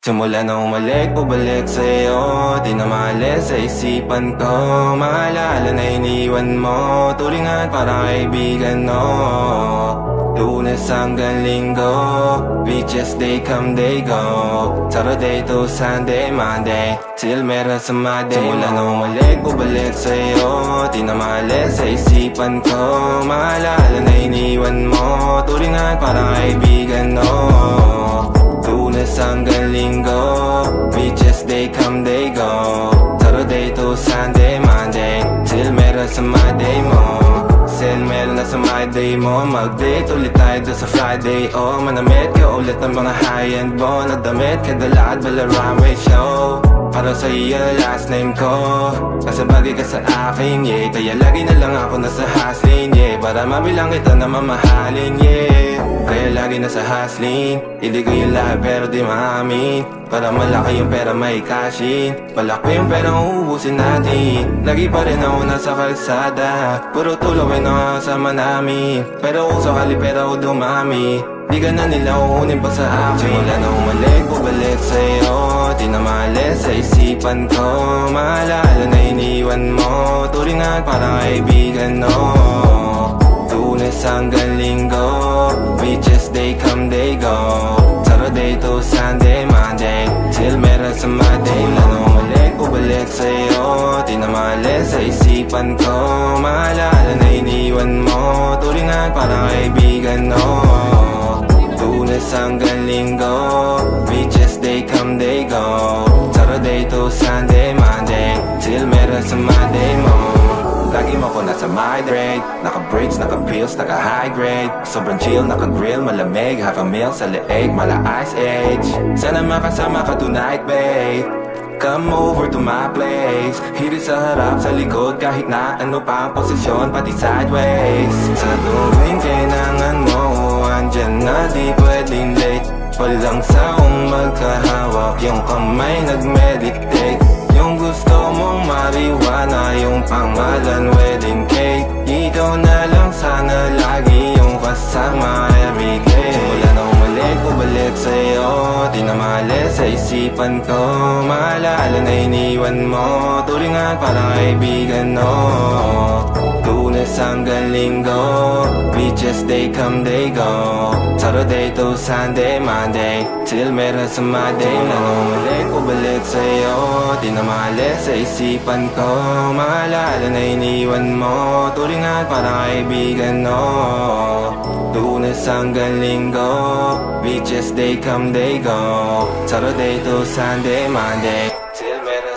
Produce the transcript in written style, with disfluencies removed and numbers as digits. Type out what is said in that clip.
Simula na umalik, bubalik sa'yo. Di na maalis sa isipan ko. Maalala na iniwan mo. Turingan parang kaibigan, no. Lunes hanggang Linggo, beaches they come, they go. Saturday to Sunday, Monday, till meron sa Monday. Simula na umalik, bubalik sa'yo. Di na maalis sa isipan ko. Maalala na iniwan mo. Turingan parang kaibigan, no. Lunes hanggang Linggo, beaches they come, they go. Saturday to Sunday, Monday, till meron sa Monday mo. Sale meron na sa Monday mo. Mag-date ulit tayo doon sa Friday. Oh, manamit ka ulit ng mga high-end mo. Nadamit ka dala at bala runway show. Para sa iyo last name ko. Kasi bagay ka sa akin, yeah. Kaya lagi na lang ako nasa hustling, yeah. Para mabilang kita na mamahalin, yeah. Kaya lagi nasa hustling. Hindi ko yung lahat pero di maamin. Para malaki yung pera may cashin. Palaki yung pera uubusin natin. Lagi pa rin ako nasa kalsada. Puro tulawin ang kasama namin. Pero kung sakali pera ko dumami, di ka na nila uunin pa sa akin. Simula na umalik, bubalik sa'yo. Di na maalis sa isipan ko. Maalala na iniwan mo. Turingan parang kaibigan, no. Lunes hanggang Linggo, beaches they come, they go. Saturday to Sunday, Monday, till meron sa Monday. Simula na umalik, bubalik sa'yo. Di na maalis sa isipan ko. Maalala na iniwan mo. Turingan parang kaibigan, no. Lunes hanggang Linggo, beaches they come, they go. Saturday to Sunday, Monday, till meron sa Monday mo. Lagi mo ko nasa my grade. Naka-breaks, naka-pills, naka-high grade. Sobrang chill, naka-grill, malamig. Half a meal sa leeg, mala ice age. Sana makasama ka tonight, babe. Come over to my place. Hirit sa harap, sa likod, kahit na ano pa ang posisyon, pati sideways. Sa tuwing kailangan mo, andyan na di pwedeng late. Walang saong magkahawak, yung kamay nag-meditate. Yung gusto mong marijuana, yung pangalan wedding cake. Ikaw na lang sana lagi yung kasama everyday. Simula na umalik, bubalik sa'yo. Di na maalis sa isipan ko. Maalala na iniwan mo. Turingan parang kaibigan, no. Lunes hanggang Linggo, beaches they come, they go. Saturday to Sunday, Monday, till meron sa Monday. Simula na umalik, bubalik sa'yo. Di na maalis sa isipan ko. Maalala na iniwan mo. Turingan parang kaibigan, no. Lunes hanggang Linggo, beaches they come, they go. Saturday to Sunday, Monday, till meron